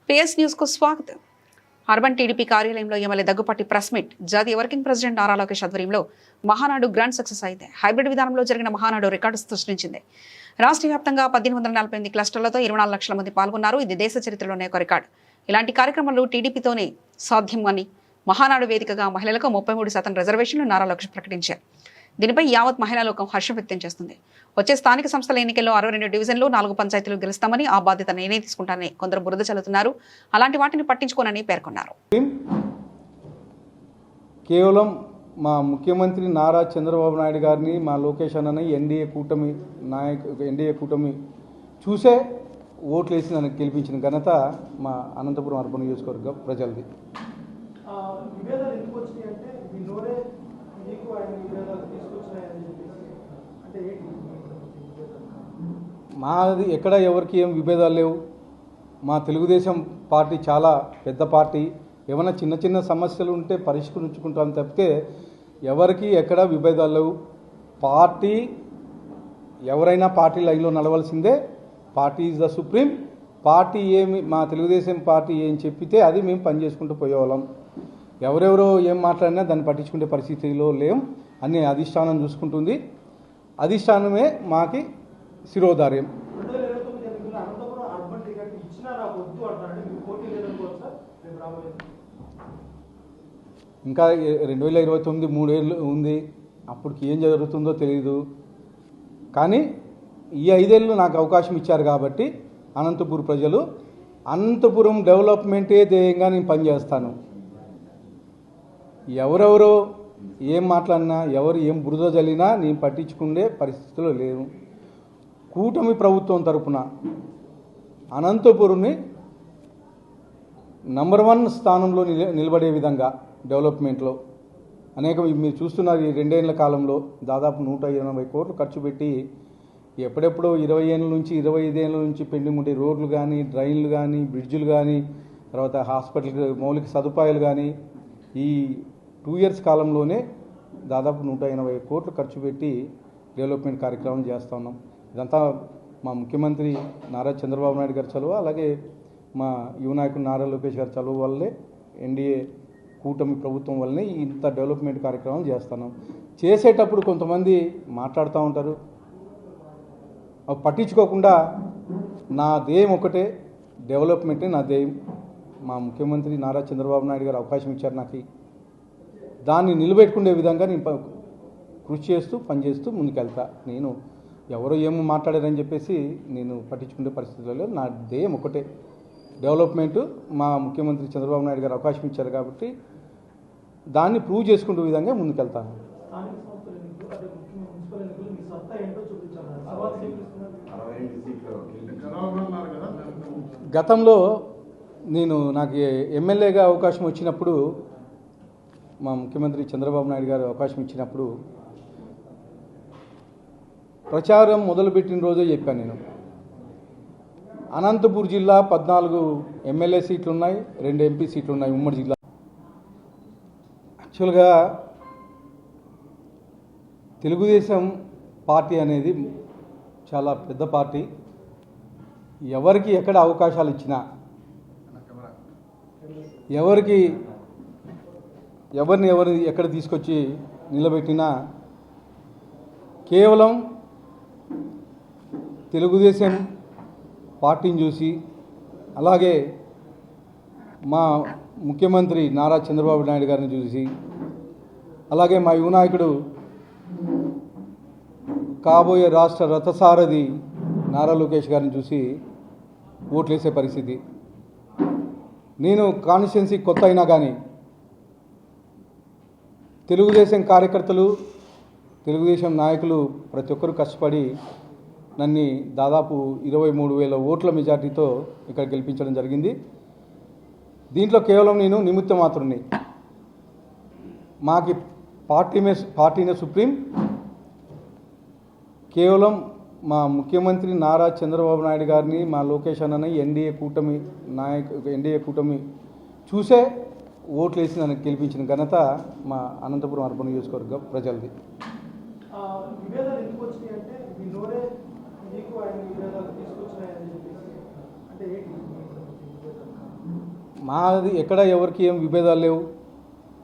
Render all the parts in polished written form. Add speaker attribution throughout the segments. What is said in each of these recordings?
Speaker 1: PS news కు స్వాగతం. Urban TDP కార్యాలయంలో ఎమ్మెల్యే దగ్గుపాటి ప్రెస్ మీట్. జాతీయ వర్కింగ్ ప్రెసిడెంట్ నారా లోకేష్ ఆధ్వర్యంలో మహానాడు గ్రాండ్ సక్సెస్ అయితే హైబ్రిడ్ విధానంలో జరిగిన మహానాడు రికార్డు సృష్టించింది. రాష్ట్ర వ్యాప్తంగా 1848 క్లస్టర్లతో 24 లక్షల మంది పాల్గొన్నారు. ఇది దేశ చరిత్రలోనే ఒక రికార్డు. ఇలాంటి కార్యక్రమాలు టీడీపీతోనే సాధ్యం అని మహానాడు వేదికగా మహిళలకు 33% రిజర్వేషన్లు నారా లోకేష్ ప్రకటించారు. దీనిపై యావత్ మహిళా లోకం హర్షం వ్యక్తం చేస్తుంది. వచ్చే స్థానిక సంస్థల ఎన్నికల్లో 62 డివిజన్లు 4 పంచాయతీలు గెలుస్తామని, ఆ బాధ్యత నేనే తీసుకుంటానని కొందరు బురద చల్లుతున్నారు. అలాంటి వాటిని పట్టించుకోనని పేర్కొన్నారు.
Speaker 2: కేవలం మా ముఖ్యమంత్రి నారా చంద్రబాబు నాయుడు గారిని, మా లోకేష్ అన్నని ఎన్డీఏ కూటమి చూసే ఓట్లేసి నన్ను గెలిపించిన ఘనత మా అనంతపురం అర్బన్ నియోజకవర్గ ప్రజలది. మాది ఎక్కడ ఎవరికి ఏం విభేదాలు లేవు. మా తెలుగుదేశం పార్టీ చాలా పెద్ద పార్టీ. ఏమైనా చిన్న చిన్న సమస్యలు ఉంటే పరిష్కరించుకుంటాం తప్పితే ఎవరికి ఎక్కడ విభేదాలు లేవు. పార్టీ ఎవరైనా పార్టీ లైన్లో నడవలసిందే. Party is the supreme. Party ఏమి, మా తెలుగుదేశం పార్టీ ఏం చెప్పితే అది మేము పనిచేసుకుంటూ పోయేవాళ్ళం. ఎవరెవరో ఏం మాట్లాడినా దాన్ని పట్టించుకునే పరిస్థితిలో లేం. అన్ని అధిష్టానం చూసుకుంటుంది. అధిష్టానమే మాకి శిరోధార్యం. ఇంకా 2029 3 ఏళ్ళు ఉంది. అప్పటికి ఏం జరుగుతుందో తెలియదు. కానీ ఈ 5 ఏళ్ళు నాకు అవకాశం ఇచ్చారు కాబట్టి అనంతపురం ప్రజలు, అనంతపురం డెవలప్మెంటే ధ్యేయంగా నేను పనిచేస్తాను. ఎవరెవరో ఏం మాట్లాడినా, ఎవరు ఏం బురద జల్లినా నేను పట్టించుకునే పరిస్థితిలో లేను. కూటమి ప్రభుత్వం తరపున అనంతపురంని నంబర్ 1 స్థానంలో నిలబడే విధంగా డెవలప్మెంట్లో అనేక మీరు చూస్తున్నారు. ఈ 2 ఏళ్ల కాలంలో దాదాపు 180 కోట్లు ఖర్చు పెట్టి ఎప్పుడెప్పుడో 20 ఏళ్ళ నుంచి 25 ఏళ్ళ నుంచి పెండింగ్ ఉండే రోడ్లు కానీ, డ్రైన్లు కానీ, బ్రిడ్జులు కానీ, తర్వాత హాస్పిటల్ మౌలిక సదుపాయాలు కానీ ఈ 2 ఇయర్స్ కాలంలోనే దాదాపు 180 కోట్లు ఖర్చు పెట్టి డెవలప్మెంట్ కార్యక్రమం చేస్తూ ఉన్నాం. ఇదంతా మా ముఖ్యమంత్రి నారా చంద్రబాబు నాయుడు గారి చలువ, అలాగే మా యువ నాయకుడు నారా లోకేష్ గారి చలువ వల్లే, ఎన్డీఏ కూటమి ప్రభుత్వం వల్లనే ఇంత డెవలప్మెంట్ కార్యక్రమం చేస్తున్నాం. చేసేటప్పుడు కొంతమంది మాట్లాడుతూ ఉంటారు. అవి పట్టించుకోకుండా నా ధ్యేయం ఒకటే, డెవలప్మెంటే నా ధ్యేయం. మా ముఖ్యమంత్రి నారా చంద్రబాబు నాయుడు గారు అవకాశం ఇచ్చారు నాకు. దాన్ని నిలబెట్టుకునే విధంగా నేను కృషి చేస్తూ పనిచేస్తూ ముందుకెళ్తా. నేను ఎవరో ఏమో మాట్లాడారని చెప్పేసి నేను పట్టించుకునే పరిస్థితుల్లో లేదు. నా ధ్యేయం ఒకటే, డెవలప్మెంటు. మా ముఖ్యమంత్రి చంద్రబాబు నాయుడు గారు అవకాశం ఇచ్చారు కాబట్టి దాన్ని ప్రూవ్ చేసుకునే విధంగా ముందుకెళ్తాను. గతంలో నాకు ఎమ్మెల్యేగా అవకాశం వచ్చినప్పుడు, మా ముఖ్యమంత్రి చంద్రబాబు నాయుడు గారు అవకాశం ఇచ్చినప్పుడు ప్రచారం మొదలుపెట్టిన రోజే చెప్పాను. నేను అనంతపూర్ జిల్లా 14 ఎమ్మెల్యే సీట్లు ఉన్నాయి, 2 ఎంపీ సీట్లు ఉన్నాయి ఉమ్మడి జిల్లా. యాక్చువల్గా తెలుగుదేశం పార్టీ అనేది చాలా పెద్ద పార్టీ. ఎవరికి ఎక్కడ అవకాశాలు ఇచ్చినా, ఎవరిని ఎక్కడ తీసుకొచ్చి నిలబెట్టినా కేవలం తెలుగుదేశం పార్టీని చూసి, అలాగే మా ముఖ్యమంత్రి నారా చంద్రబాబు నాయుడు గారిని చూసి, అలాగే మా యువ నాయకుడు కాబోయే రాష్ట్ర రథసారథి నారా లోకేష్ గారిని చూసి ఓట్లేసే పరిస్థితి. నేను కాన్స్టిట్యున్సీ కొత్త అయినా కానీ తెలుగుదేశం కార్యకర్తలు, తెలుగుదేశం నాయకులు ప్రతి ఒక్కరూ కష్టపడి నన్ను దాదాపు 23,000 ఓట్ల మెజార్టీతో ఇక్కడ గెలిపించడం జరిగింది. దీంట్లో కేవలం నేను నిమిత్త మాత్రుని. మాకి పార్టీనే సుప్రీం. కేవలం మా ముఖ్యమంత్రి నారా చంద్రబాబు నాయుడు గారిని, మా లోకేష్ అన్నని ఎన్డీఏ కూటమి చూసే ఓట్లేసి నన్ను గెలిపించిన ఘనత మా అనంతపురం అర్బన్ నియోజకవర్గ ప్రజలది. మాది ఎక్కడ ఎవరికి ఏం విభేదాలు లేవు.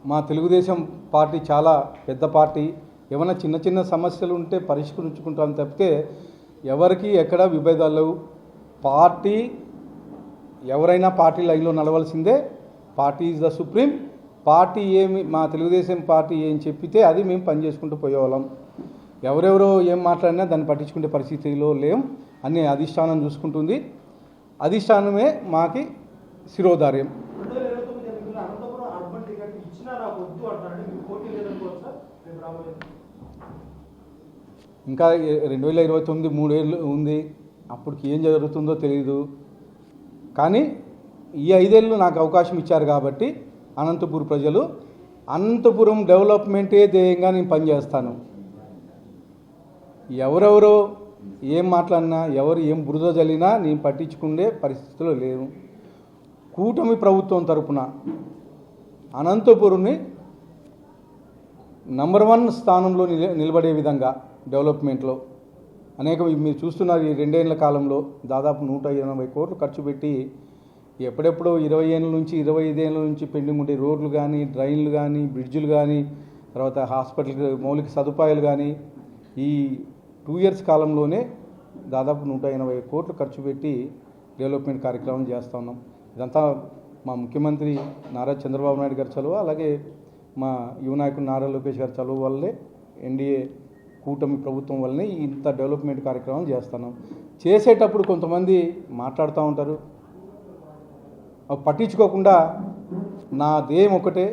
Speaker 2: మా తెలుగుదేశం పార్టీ చాలా పెద్ద పార్టీ. ఏమైనా చిన్న చిన్న సమస్యలు ఉంటే పరిష్కరించుకుంటాం తప్పితే ఎవరికి ఎక్కడ విభేదాలు లేవు. పార్టీ ఎవరైనా పార్టీ లైన్లో నడవలసిందే. Party is the supreme. Party మా తెలుగుదేశం పార్టీ ఏం చెప్పితే అది మేము పనిచేసుకుంటూ పోయేవాళ్ళం. ఎవరెవరో ఏం మాట్లాడినా దాన్ని పట్టించుకునే పరిస్థితిలో లేం. అన్నీ అధిష్టానం చూసుకుంటుంది. అధిష్టానమే మాకి శిరోధార్యం. ఇంకా 2029 3 ఏళ్ళు ఉంది. అప్పటికి ఏం జరుగుతుందో తెలియదు. కానీ ఈ 5 ఏళ్ళు నాకు అవకాశం ఇచ్చారు కాబట్టి అనంతపురం ప్రజలు అనంతపురం డెవలప్మెంటే ధ్యేయంగా నేను పనిచేస్తాను. ఎవరెవరో ఏం మాట్లాడినా ఎవరు ఏం బురద జల్లినా నేను పట్టించుకునే పరిస్థితిలో లేను. కూటమి ప్రభుత్వం తరపున అనంతపురంని నంబర్ 1 స్థానంలో నిలబడే విధంగా డెవలప్మెంట్లో మీరు చూస్తున్నారు. ఈ 2 ఏళ్ల కాలంలో దాదాపు 180 కోట్లు ఖర్చు పెట్టి ఎప్పుడెప్పుడో 20 ఏళ్ళ నుంచి 25 ఏళ్ళ నుంచి పెండింగ్ ఉండే రోడ్లు కానీ, డ్రైన్లు కానీ, బ్రిడ్జులు కానీ, తర్వాత హాస్పిటల్ మౌలిక సదుపాయాలు కానీ ఈ 2 ఇయర్స్ కాలంలోనే దాదాపు 180 కోట్లు ఖర్చు పెట్టి డెవలప్మెంట్ కార్యక్రమం చేస్తూ ఉన్నాం. ఇదంతా మా ముఖ్యమంత్రి నారా చంద్రబాబు నాయుడు గారి చలువ, అలాగే మా యువ నాయకుడు నారా లోకేష్ గారి చలువ వల్లే, ఎన్డీఏ కూటమి ప్రభుత్వం వల్లనే ఇంత డెవలప్మెంట్ కార్యక్రమం చేస్తున్నాం. చేసేటప్పుడు కొంతమంది మాట్లాడుతూ ఉంటారు. పట్టించుకోకుండా నా ధ్యేయం ఒకటే,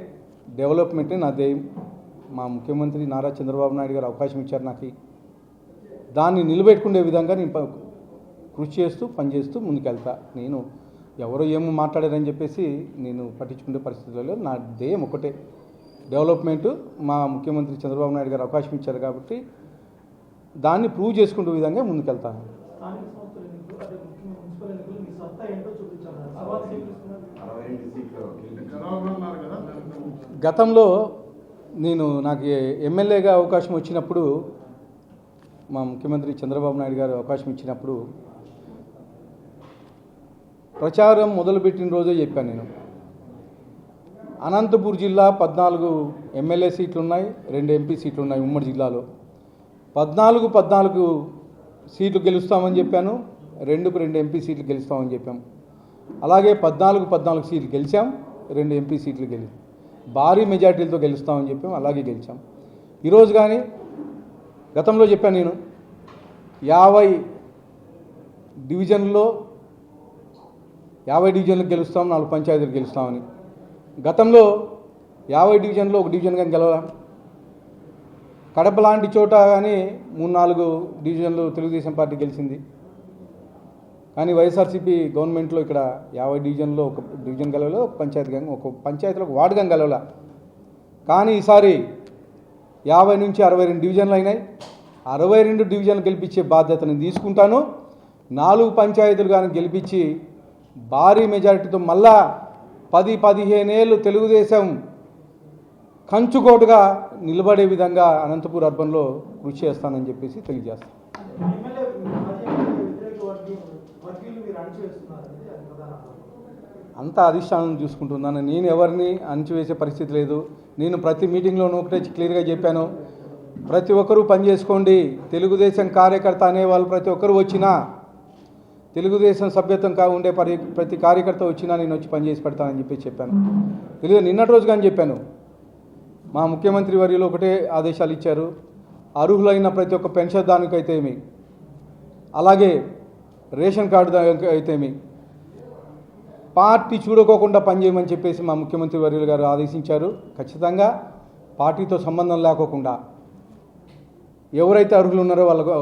Speaker 2: డెవలప్మెంటే నా ధ్యేయం. మా ముఖ్యమంత్రి నారా చంద్రబాబు నాయుడు గారు అవకాశం ఇచ్చారు నాకు. దాన్ని నిలబెట్టుకునే విధంగా నేను కృషి చేస్తూ పనిచేస్తూ ముందుకెళ్తా. నేను ఎవరో ఏమో మాట్లాడారని చెప్పేసి నేను పట్టించుకునే పరిస్థితుల్లో నా ధ్యేయం ఒకటే, డెవలప్మెంటు. మా ముఖ్యమంత్రి చంద్రబాబు నాయుడు గారు అవకాశం ఇచ్చారు కాబట్టి దాన్ని ప్రూవ్ చేసుకునే విధంగా ముందుకెళ్తాను. గతంలో నాకు ఎమ్మెల్యేగా అవకాశం వచ్చినప్పుడు, మా ముఖ్యమంత్రి చంద్రబాబు నాయుడు గారు అవకాశం ఇచ్చినప్పుడు ప్రచారం మొదలుపెట్టిన రోజే చెప్పాను. నేను అనంతపూర్ జిల్లా 14 ఎమ్మెల్యే సీట్లు ఉన్నాయి, 2 ఎంపీ సీట్లు ఉన్నాయి. ఉమ్మడి జిల్లాలో 14 సీట్లు గెలుస్తామని చెప్పాను. 2కు 2 ఎంపీ సీట్లు గెలుస్తామని చెప్పాం. అలాగే 14 సీట్లు గెలిచాం. 2 ఎంపీ సీట్లు భారీ మెజార్టీలతో గెలుస్తామని చెప్పాం. అలాగే గెలిచాం. ఈరోజు కానీ గతంలో చెప్పాను నేను 50 డివిజన్లో 50 డివిజన్లకు గెలుస్తాం, 4 పంచాయతీలు గెలుస్తామని. గతంలో 50 డివిజన్లో 1 డివిజన్ కానీ గెలవలా. కడప లాంటి చోట కానీ 3-4 డివిజన్లు తెలుగుదేశం పార్టీ గెలిచింది. కానీ వైఎస్ఆర్సీపీ గవర్నమెంట్లో ఇక్కడ 50 డివిజన్లో 1 డివిజన్ గెలవలో, ఒక పంచాయతీలో 1 వార్డు కానీ గెలవలా. కానీ ఈసారి 50 నుంచి 62 డివిజన్లు అయినాయి. 62 డివిజన్లు గెలిపించే బాధ్యతను తీసుకుంటాను. 4 పంచాయతీలు కానీ గెలిపించి భారీ మెజారిటీతో మళ్ళా 10-15 ఏళ్ళు తెలుగుదేశం కంచుకోటుగా నిలబడే విధంగా అనంతపూర్ అర్బన్లో కృషి చేస్తానని చెప్పేసి తెలియజేస్తాను. అంతా అధిష్టానం చూసుకుంటుందని నేను ఎవరిని అణచివేసే పరిస్థితి లేదు. నేను ప్రతి మీటింగ్లోనూ ఒకటే క్లియర్గా చెప్పాను, ప్రతి ఒక్కరూ పనిచేసుకోండి. తెలుగుదేశం కార్యకర్త అనేవాళ్ళు ప్రతి ఒక్కరు వచ్చినా, తెలుగుదేశం సభ్యత్వం ఉండే ప్రతి కార్యకర్త వచ్చినా నేను వచ్చి పనిచేసి పెడతానని చెప్పాను. నిన్నటి రోజు కానీ చెప్పాను. మా ముఖ్యమంత్రి వర్యులు ఒకటే ఆదేశాలు ఇచ్చారు, అర్హులైన ప్రతి ఒక్క పెన్షన్దానికైతేమి, అలాగే రేషన్ కార్డు అయితేమి పార్టీ చూడుకోకుండా పనిచేయమని చెప్పేసి మా ముఖ్యమంత్రి వర్యులు గారు ఆదేశించారు. ఖచ్చితంగా పార్టీతో సంబంధం లేకోకుండా ఎవరైతే అర్హులు ఉన్నారో వాళ్ళకు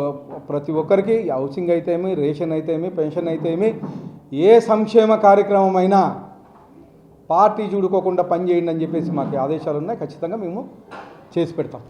Speaker 2: ప్రతి ఒక్కరికి హౌసింగ్ అయితేమి, రేషన్ అయితేమి, పెన్షన్ అయితేమి, ఏ సంక్షేమ కార్యక్రమం అయినా పార్టీ చూడుకోకుండా పనిచేయండి అని చెప్పేసి మాకు ఆదేశాలు ఉన్నాయి. ఖచ్చితంగా మేము చేసి పెడతాం.